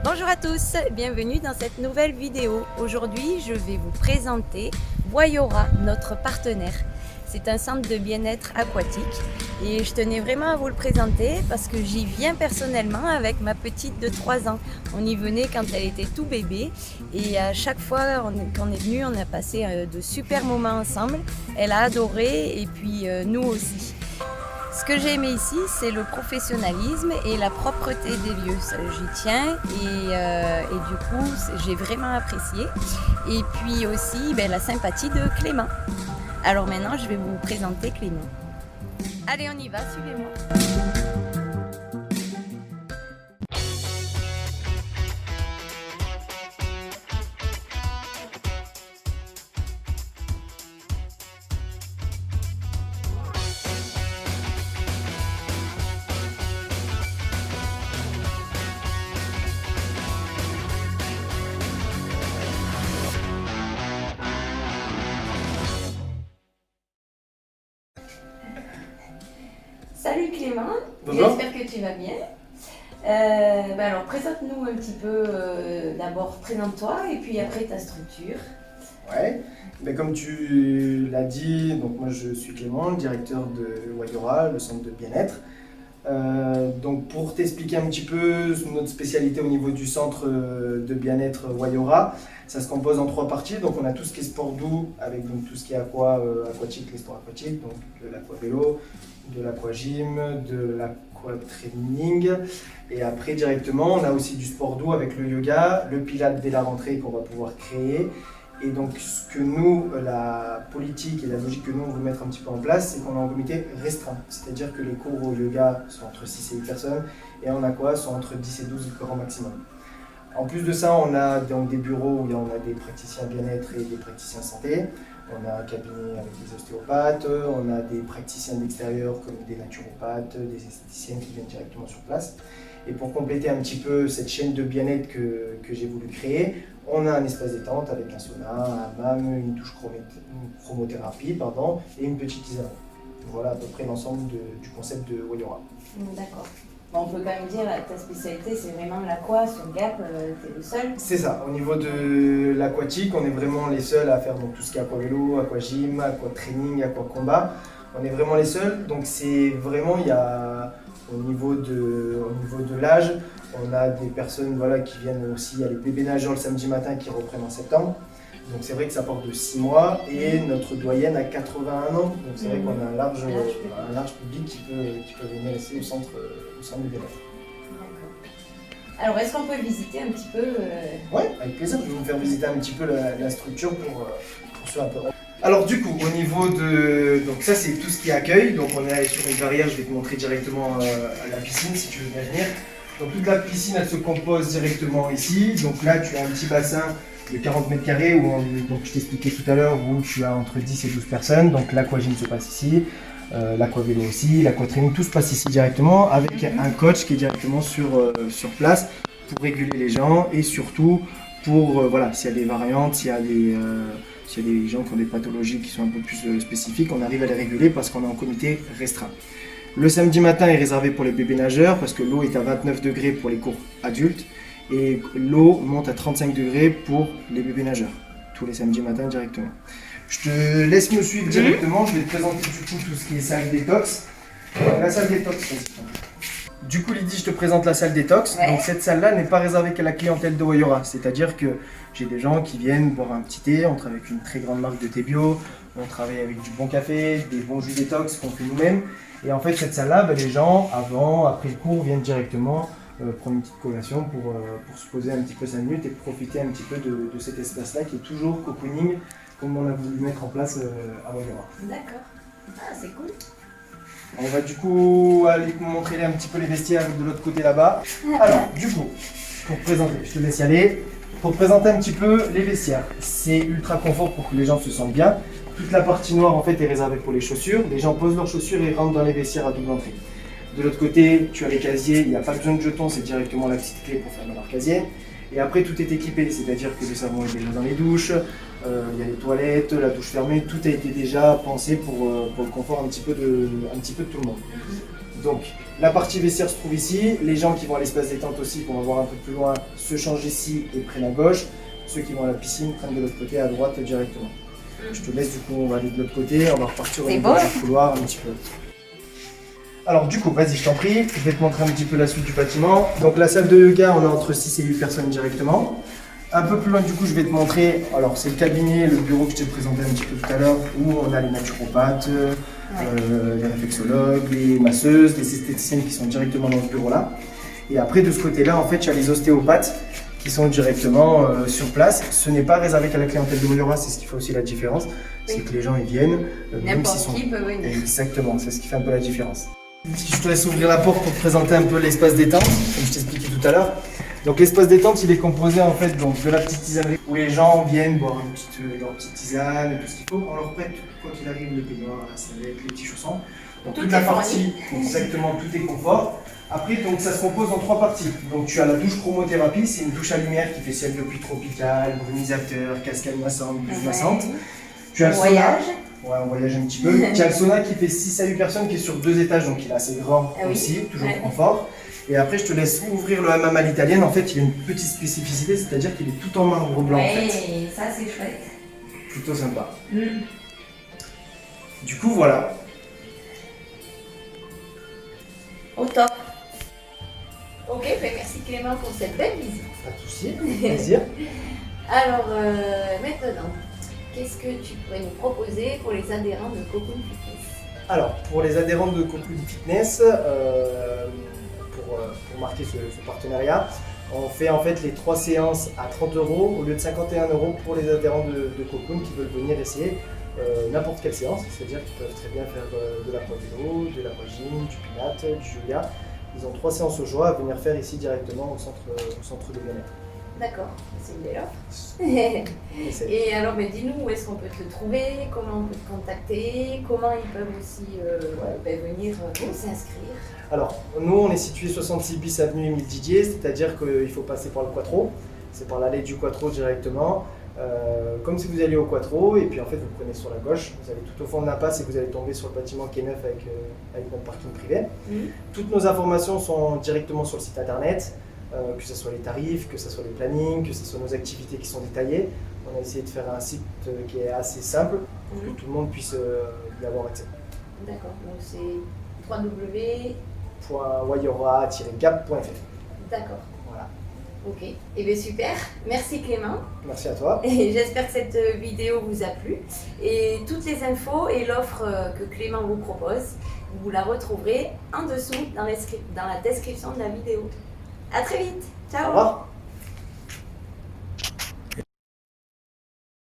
Bonjour à tous, bienvenue dans cette nouvelle vidéo. Aujourd'hui, je vais vous présenter Voyora, notre partenaire. C'est un centre de bien-être aquatique et je tenais vraiment à vous le présenter parce que j'y viens personnellement avec ma petite de 3 ans. On y venait quand elle était tout bébé et à chaque fois qu'on est venu, on a passé de super moments ensemble. Elle a adoré et puis nous aussi. Ce que j'ai aimé ici, c'est le professionnalisme et la propreté des lieux. J'y tiens et du coup, j'ai vraiment apprécié. Et puis aussi la sympathie de Clément. Alors maintenant, je vais vous présenter Clément. Allez, on y va, suivez-moi. Salut Clément, j'espère que tu vas bien. Alors présente-nous un petit peu, d'abord présente-toi et puis après ta structure. Ouais, comme tu l'as dit, donc moi je suis Clément, le directeur de Voyora, le centre de bien-être. Donc pour t'expliquer un petit peu notre spécialité au niveau du centre de bien-être Voyora, ça se compose en 3 parties. Donc on a tout ce qui est sport doux avec donc tout ce qui est aquatique, les sports aquatiques, donc de l'aquavélo, de l'aquagym, de l'aquatraining. Et après directement on a aussi du sport doux avec le yoga, le pilates dès la rentrée qu'on va pouvoir créer. Et donc ce que nous, la politique et la logique que nous on veut mettre un petit peu en place, c'est qu'on est en comité restreint. C'est-à-dire que les cours au yoga sont entre 6 et 8 personnes et en aqua sont entre 10 et 12 grand maximum. En plus de ça, on a donc des bureaux où on a des praticiens bien-être et des praticiens santé. On a un cabinet avec des ostéopathes, on a des praticiens d'extérieur comme des naturopathes, des esthéticiennes qui viennent directement sur place. Et pour compléter un petit peu cette chaîne de bien-être que j'ai voulu créer, on a un espace détente avec un sauna, un hammam, une douche chromothérapie et une petite isolement. Voilà à peu près l'ensemble du concept de Voyora. D'accord. Bon, on peut quand même dire que ta spécialité c'est vraiment l'aqua sur Gap, t'es le seul. C'est ça, au niveau de l'aquatique, on est vraiment les seuls à faire donc, tout ce qui est aquavélo, aquagym, aquatraining, aquacombat. On est vraiment les seuls, donc c'est vraiment, il y a au niveau de l'âge, on a des personnes qui viennent aussi, il y a les bébés nageurs le samedi matin qui reprennent en septembre. Donc c'est vrai que ça porte de 6 mois et notre doyenne a 81 ans. Donc c'est vrai qu'on a un large public qui peut venir ici au centre de bien-être. D'accord. Alors est-ce qu'on peut visiter un petit peu Oui, avec plaisir. Je vais vous faire visiter un petit peu la structure pour ceux un peu. Alors du coup, au niveau de... Donc ça c'est tout ce qui est accueil. Donc on est sur une barrière, je vais te montrer directement à la piscine si tu veux bien venir. Donc toute la piscine elle se compose directement ici. Donc là tu as un petit bassin de 40 mètres carrés où donc je t'expliquais tout à l'heure où tu as entre 10 et 12 personnes. Donc l'aquagym se passe ici, l'aquavélo aussi, l'aquatraining, tout se passe ici directement avec un coach qui est directement sur place pour réguler les gens et surtout pour s'il y a des variantes, s'il y a des gens qui ont des pathologies qui sont un peu plus spécifiques, on arrive à les réguler parce qu'on est en comité restreint. Le samedi matin est réservé pour les bébés nageurs parce que l'eau est à 29 degrés pour les cours adultes et l'eau monte à 35 degrés pour les bébés nageurs, tous les samedis matins directement. Je te laisse me suivre directement, je vais te présenter du coup tout ce qui est salle détox. La salle détox, du coup Lydie, je te présente la salle détox. Ouais. Donc cette salle-là n'est pas réservée qu'à la clientèle de Voyora, c'est-à-dire que j'ai des gens qui viennent boire un petit thé, on travaille avec une très grande marque de thé bio, on travaille avec du bon café, des bons jus détox qu'on fait nous-mêmes. Et en fait cette salle-là, les gens avant, après le cours viennent directement prendre une petite collation pour se poser un petit peu 5 minutes et profiter un petit peu de cet espace-là qui est toujours cocooning comme on a voulu mettre en place à Voyora. D'accord, ah c'est cool. On va du coup aller vous montrer un petit peu les vestiaires de l'autre côté là-bas. Alors du coup, pour présenter, je te laisse y aller. Pour présenter un petit peu les vestiaires, c'est ultra confort pour que les gens se sentent bien. Toute la partie noire en fait est réservée pour les chaussures. Les gens posent leurs chaussures et rentrent dans les vestiaires à double entrée. De l'autre côté, tu as les casiers, il n'y a pas besoin de jetons, c'est directement la petite clé pour fermer leur casier. Et après, tout est équipé, c'est-à-dire que le savon est déjà dans les douches, il y a les toilettes, la douche fermée, tout a été déjà pensé pour le confort un petit peu de tout le monde. Donc, La partie vestiaire se trouve ici. Les gens qui vont à l'espace détente aussi, qu'on va voir un peu plus loin, se changent ici et prennent à gauche. Ceux qui vont à la piscine prennent de l'autre côté, à droite directement. Je te laisse, du coup, on va aller de l'autre côté, on va repartir au niveau du couloir un petit peu. Alors du coup, vas-y, je t'en prie, je vais te montrer un petit peu la suite du bâtiment. Donc la salle de yoga, on a entre 6 et 8 personnes directement. Un peu plus loin, du coup, je vais te montrer, alors c'est le cabinet, le bureau que je t'ai présenté un petit peu tout à l'heure, où on a les naturopathes, les réflexologues, les masseuses, les esthéticiennes qui sont directement dans ce bureau-là. Et après, de ce côté-là, en fait, il y a les ostéopathes qui sont directement sur place. Ce n'est pas réservé qu'à la clientèle de Voyora, c'est ce qui fait aussi la différence. C'est que les gens, ils viennent, même s'ils sont... N'importe qui peut venir. Exactement, c'est ce qui fait un peu la différence. Je te laisse ouvrir la porte pour te présenter un peu l'espace détente, comme je t'expliquais tout à l'heure. Donc l'espace détente, il est composé en fait donc, de la petite tisanerie où les gens viennent boire leur petite tisane, tout ce qu'il faut. On leur prête, quoi qu'il arrive, le peignoir, la serviette, les petits chaussons. Donc toute la partie, exactement, tout est confort. Après, donc, ça se compose en 3 parties. Donc tu as la douche chromothérapie, c'est une douche à lumière qui fait ciel de pluie tropicale, brumisateur, cascade massante, douche massante. Tu as le sauna. Ouais, on voyage un petit peu. Tu as le sauna qui fait 6 à 8 personnes, qui est sur 2 étages, donc il est assez grand aussi, toujours confort. Et après, je te laisse ouvrir le hammam à l'italienne. En fait, il a une petite spécificité, c'est-à-dire qu'il est tout en marbre blanc. Ouais, en fait. ça c'est chouette. Plutôt sympa. Du coup, voilà. Au top. Ok, ben merci Clément pour cette belle visite. Pas de soucis, plaisir. Alors, maintenant, qu'est-ce que tu pourrais nous proposer pour les adhérents de Cocoon Fitness? Alors, pour les adhérents de Cocoon Fitness, pour marquer ce partenariat, on fait en fait les 3 séances à 30 € au lieu de 51 € pour les adhérents de Cocoon qui veulent venir essayer n'importe quelle séance, c'est-à-dire qu'ils peuvent très bien faire de l'aquavelo, de l'aquagym, du pilates, du yoga. Ils ont 3 séances au jour à venir faire ici directement au centre de bien-être. D'accord, c'est une belle offre. Et alors, dis-nous où est-ce qu'on peut te trouver, comment on peut te contacter, comment ils peuvent aussi venir s'inscrire. Alors, nous, on est situé 66 bis avenue Émile Didier, c'est-à-dire qu'il faut passer par le Quattro. C'est par l'allée du Quattro directement, comme si vous alliez au Quattro, et puis en fait, vous prenez sur la gauche, vous allez tout au fond de l'impasse et vous allez tomber sur le bâtiment qui est neuf avec notre parking privé. Toutes nos informations sont directement sur le site internet. Que ce soit les tarifs, que ce soit les plannings, que ce soit nos activités qui sont détaillées. On a essayé de faire un site qui est assez simple pour que tout le monde puisse y avoir accès. D'accord, donc c'est www.voyora-gap.fr. D'accord. Voilà. Ok, et bien super, merci Clément. Merci à toi. Et j'espère que cette vidéo vous a plu. Et toutes les infos et l'offre que Clément vous propose, vous la retrouverez en dessous dans la description de la vidéo. À très vite, ciao. Au revoir.